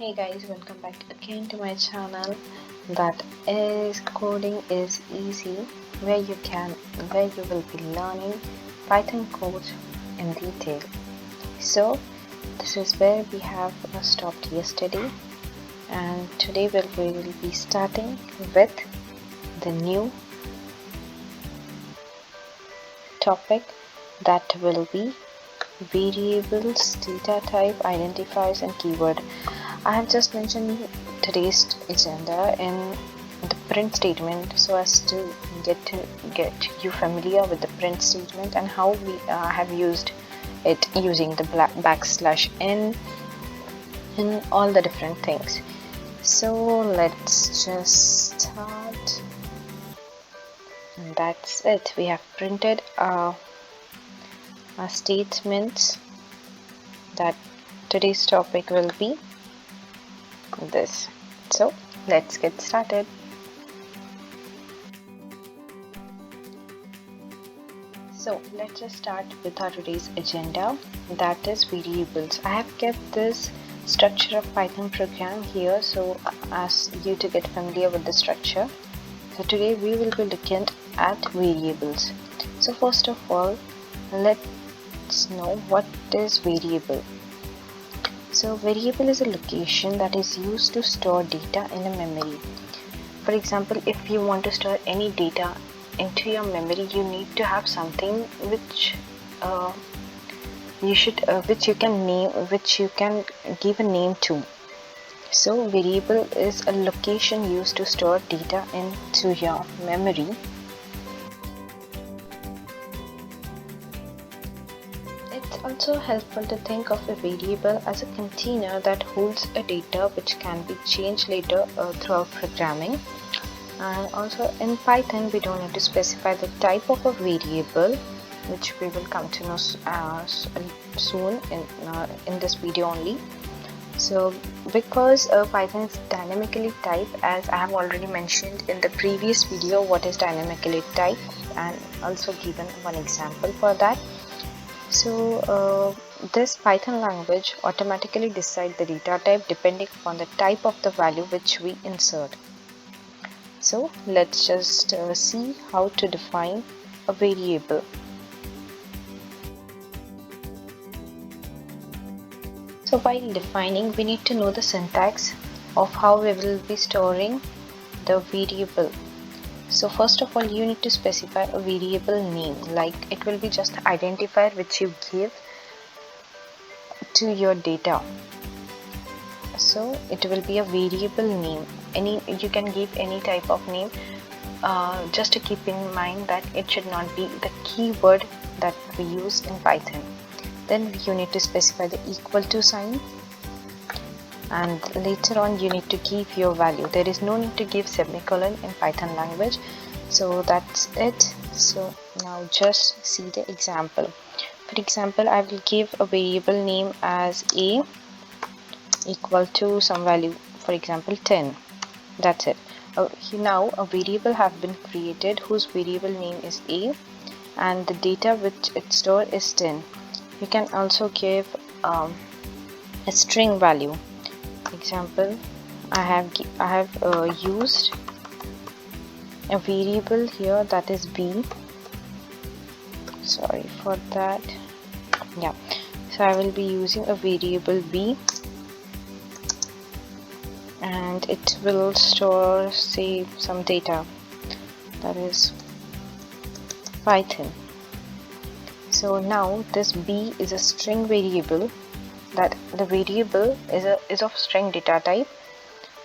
Hey guys, welcome back again to my channel that is Coding is Easy, where you will be learning Python code in detail. So this is where we have stopped yesterday, and today we will be starting with the new topic that will be variables, data type, identifiers and keyword. I have just mentioned today's agenda in the print statement so as to get you familiar with the print statement and how we have used it using the \n in all the different things. So let's just start. And that's it. We have printed our statements that today's topic will be this. So let's get started. So let's just start with our today's agenda, that is variables. I have kept this structure of Python program here so as you to get familiar with the structure. So today we will be looking at variables. So first of all, let's know what is variable. So variable is a location that is used to store data in a memory. For example, if you want to store any data into your memory, you need to have something which you can give a name to. So variable is a location used to store data into your memory. It's also helpful to think of a variable as a container that holds a data which can be changed later throughout programming. And also in Python, we don't need to specify the type of a variable, which we will come to know soon in this video only. So because Python is dynamically typed, as I have already mentioned in the previous video what is dynamically typed and also given one example for that. So this Python language automatically decides the data type depending upon the type of the value which we insert. So let's just see how to define a variable. So while defining, we need to know the syntax of how we will be storing the variable. So first of all, you need to specify a variable name, like it will be just the identifier which you give to your data. So it will be a variable name. You can give any type of name, just to keep in mind that it should not be the keyword that we use in Python. Then you need to specify the equal to sign, and later on you need to give your value. There is no need to give semicolon in Python language. So that's it. So now just see the example. For example, I will give a variable name as a equal to some value, for example 10. That's it. Now a variable have been created whose variable name is a and the data which it store is 10. You can also give a string value. Example, I have used a variable here that is b. Sorry for that. Yeah, so I will be using a variable b and it will store, say, some data, that is Python. So now this b is a string variable, that the variable is of string data type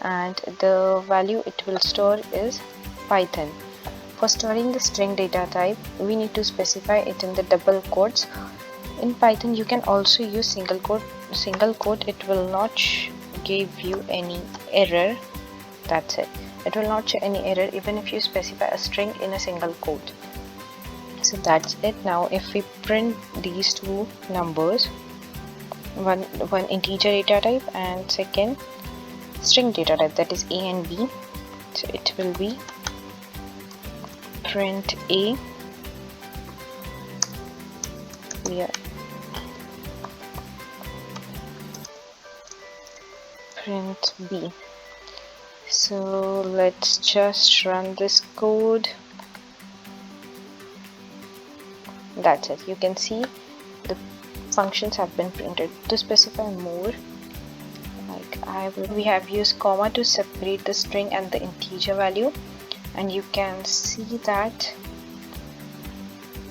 and the value it will store is Python. For storing the string data type, we need to specify it in the double quotes. In Python you can also use single quote. It will not give you any error. That's it. It will not show any error even if you specify a string in a single quote. So that's it. Now if we print these two numbers, one integer data type and second string data type, that is a and b, so it will be print a. print B. So let's just run this code. That's it. You can see the functions have been printed. To specify more, we have used comma to separate the string and the integer value, and you can see that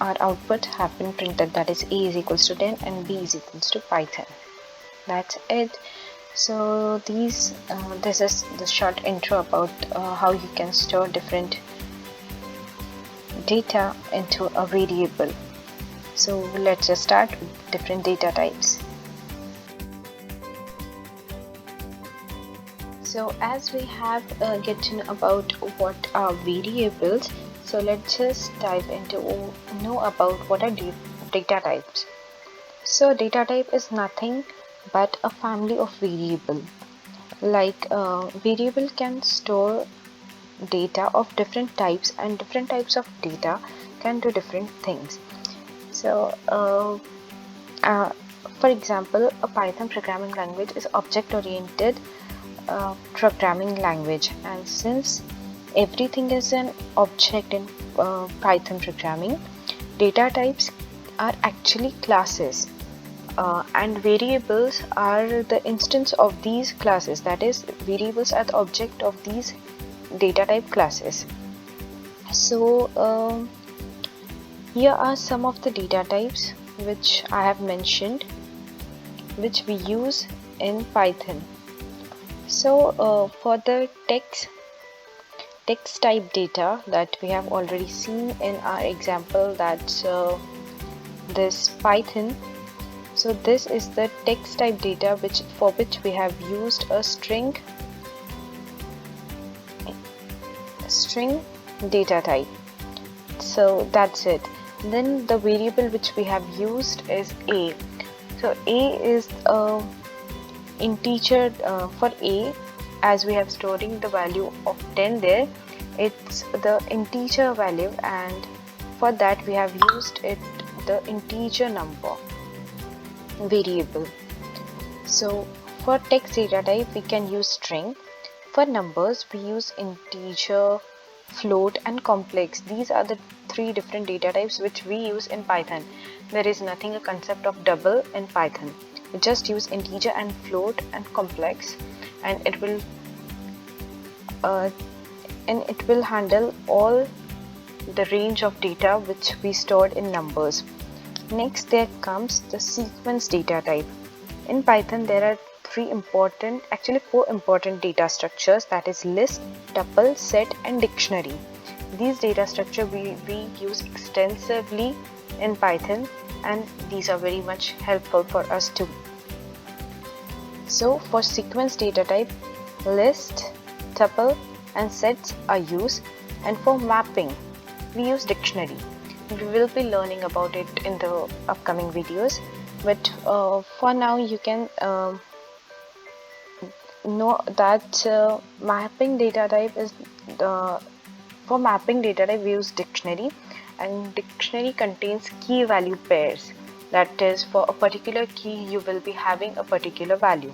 our output have been printed, that is a is equals to 10 and b is equals to Python. That's it. So this is the short intro about how you can store different data into a variable. So let's just start with different data types. So as we have gotten about what are variables, so let's just dive into know about what are data types. So data type is nothing but a family of variable. Like variable can store data of different types, and different types of data can do different things. So for example, a Python programming language is object-oriented programming language, and since everything is an object in Python programming, data types are actually classes, and variables are the instance of these classes. That is, variables are the object of these data type classes. So here are some of the data types which I have mentioned, which we use in Python. So for the text type data that we have already seen in our example, that's this Python. So this is the text type data for which we have used a string data type. So that's it. Then the variable which we have used is a. So a is a integer. For a, as we have storing the value of 10 there, it's the integer value, and for that we have used the integer number variable. So for text data type we can use string. For numbers we use integer, float and complex. These are the three different data types which we use in Python. There is nothing a concept of double in Python. We just use integer and float and complex, and it will handle all the range of data which we stored in numbers. Next there comes the sequence data type. In Python there are four important data structures, that is list, tuple, set and dictionary. These data structure we use extensively in Python, and these are very much helpful for us too. So for sequence data type, list, tuple and sets are used, and for mapping we use dictionary. We will be learning about it in the upcoming videos, but for now you can know that mapping data type is for mapping data type we use dictionary, and dictionary contains key value pairs. That is, for a particular key you will be having a particular value.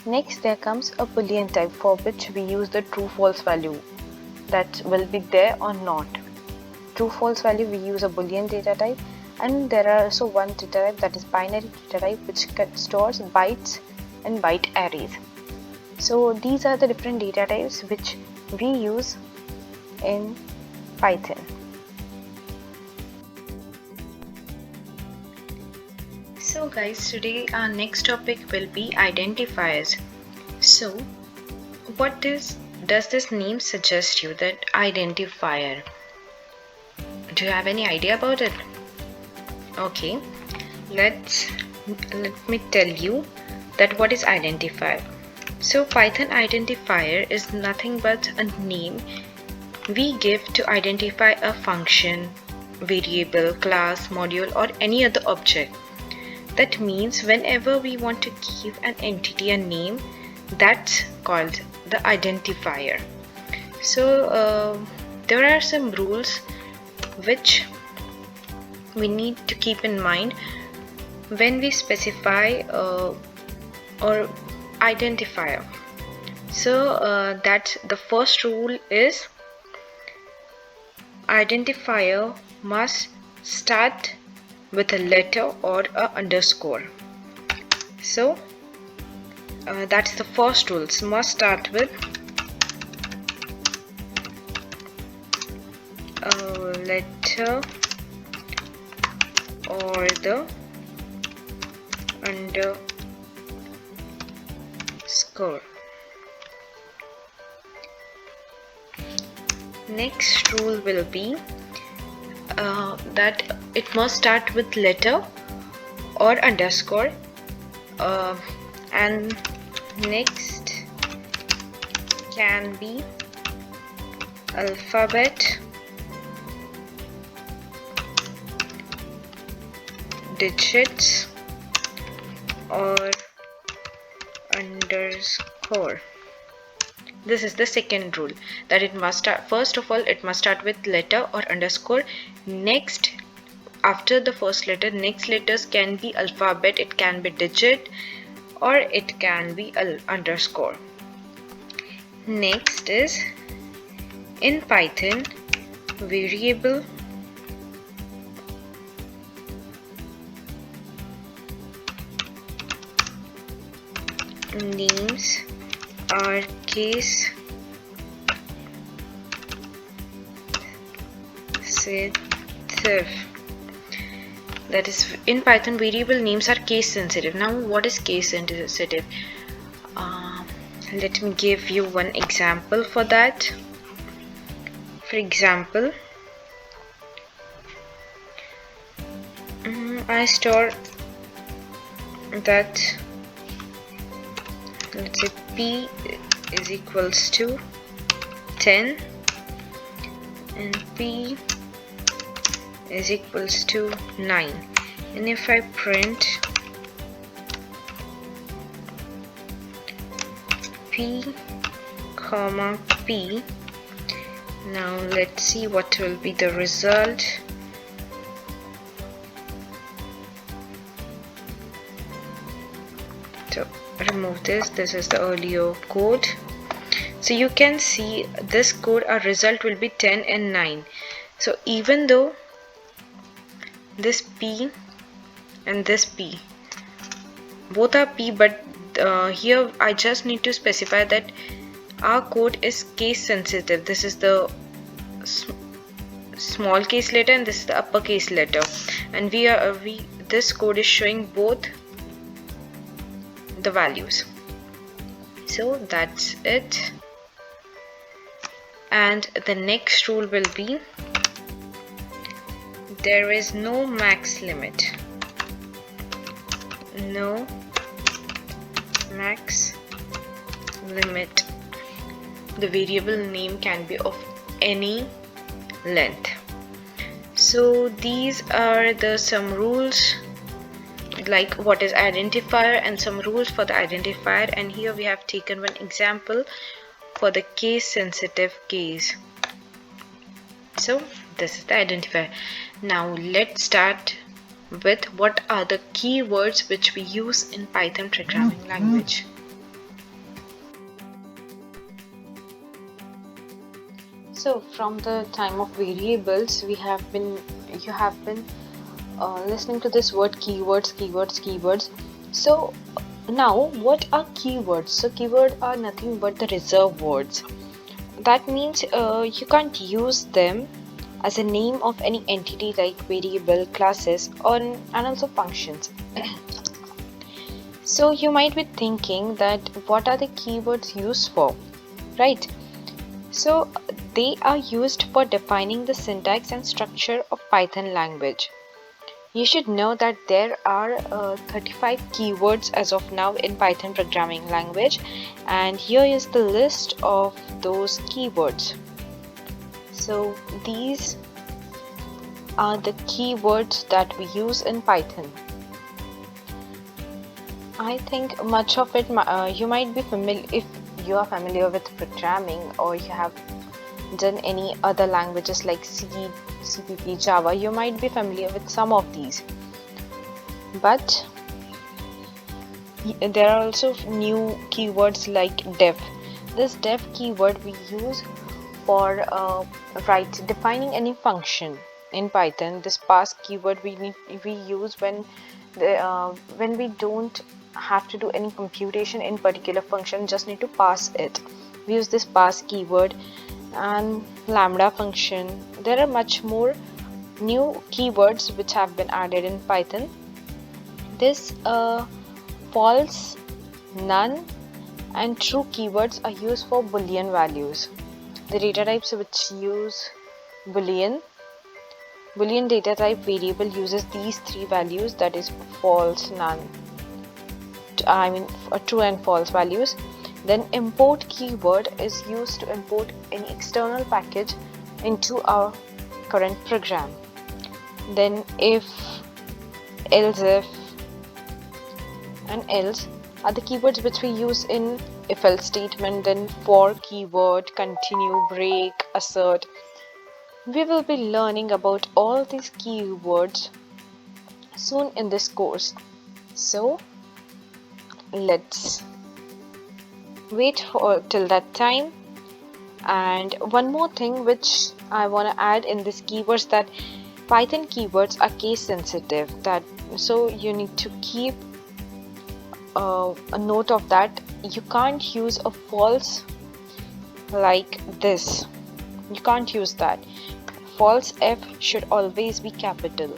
Next there comes a boolean type, for which we use the true false value, that will be there or not. True false value we use a boolean data type, and there are also one data type, that is binary data type, which stores bytes and byte arrays. So these are the different data types which we use in Python. So guys, today our next topic will be identifiers. So what does this name suggest you, that identifier? Do you have any idea about it? Okay, let me tell you that what is identifier. So Python identifier is nothing but a name we give to identify a function, variable, class, module or any other object. That means whenever we want to give an entity a name, that's called the identifier. So there are some rules which we need to keep in mind when we specify or identifier. So that's the first rule is identifier must start with a letter or a underscore. So that's the first rule. So must start with a letter or the underscore. Next rule will be that it must start with letter or underscore, and next can be alphabet, digits, or underscore. This is the second rule, that it must start, first of all it must start with letter or underscore. Next, after the first letter, next letters can be alphabet, it can be digit, or it can be underscore. Next is, in Python, variable names are case sensitive. That is, in Python, variable names are case sensitive. Now, what is case sensitive? Let me give you one example for that. For example, I store that, let's say, p is equals to 10 and p is equals to 9, and if I print p comma p, now let's see what will be the result. So remove this. This is the earlier code. So you can see this code, our result will be 10 and 9. So even though this p and this p both are p, but here I just need to specify that our code is case sensitive. This is the small case letter and this is the uppercase letter, and this code is showing both the values. So that's it. And the next rule will be, there is no max limit. No max limit. The variable name can be of any length. So these are some rules, like what is identifier and some rules for the identifier, and here we have taken one example for the case sensitive case. So this is the identifier. Now let's start with what are the keywords which we use in Python programming language. So from the time of variables, you have been listening to this word keywords. So now what are keywords? So keywords are nothing but the reserved words. That means you can't use them as a name of any entity like variable, classes, and also functions. So you might be thinking that what are the keywords used for, right? So they are used for defining the syntax and structure of Python language. You should know that there are 35 keywords as of now in Python programming language, and here is the list of those keywords. So these are the keywords that we use in Python. I think much of it you might be familiar, if you are familiar with programming or you have done any other languages like C, CPP, Java, you might be familiar with some of these. But There are also new keywords like def. This def keyword we use for defining any function in Python. This pass keyword we use when we don't have to do any computation in particular function, just need to pass it. We use this pass keyword and lambda function. There are much more new keywords which have been added in Python. This false, none and true keywords are used for boolean values. The data types which use boolean data type variable uses these three values, that is false, none, true and false values. Then import keyword is used to import any external package into our current program. Then if, else if and else are the keywords which we use in if else statement. Then for keyword, continue, break, assert. We will be learning about all these keywords soon in this course. So let's wait for till that time. And one more thing which I want to add in this keywords, that Python keywords are case sensitive, so you need to keep a note of that. You can't use a false like this. You can't use that. False F should always be capital.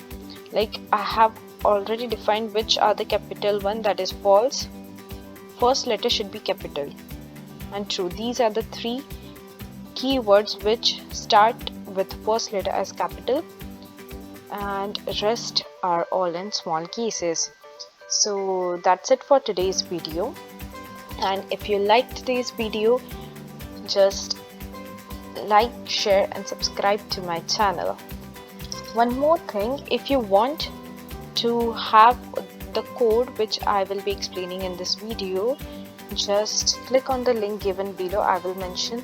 Like I have already defined which are the capital one, that is false. First letter should be capital and true. These are the three keywords which start with first letter as capital and rest are all in small cases. So that's it for today's video, and if you liked today's video, just like, share and subscribe to my channel. One more thing, if you want to have the code which I will be explaining in this video, just click on the link given below. I will mention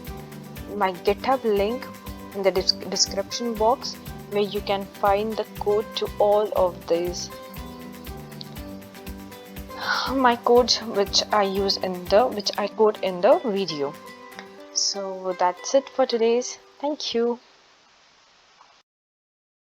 my GitHub link in the description box, where you can find the code to all of these my codes which I code in the video. So that's it for today's. Thank you.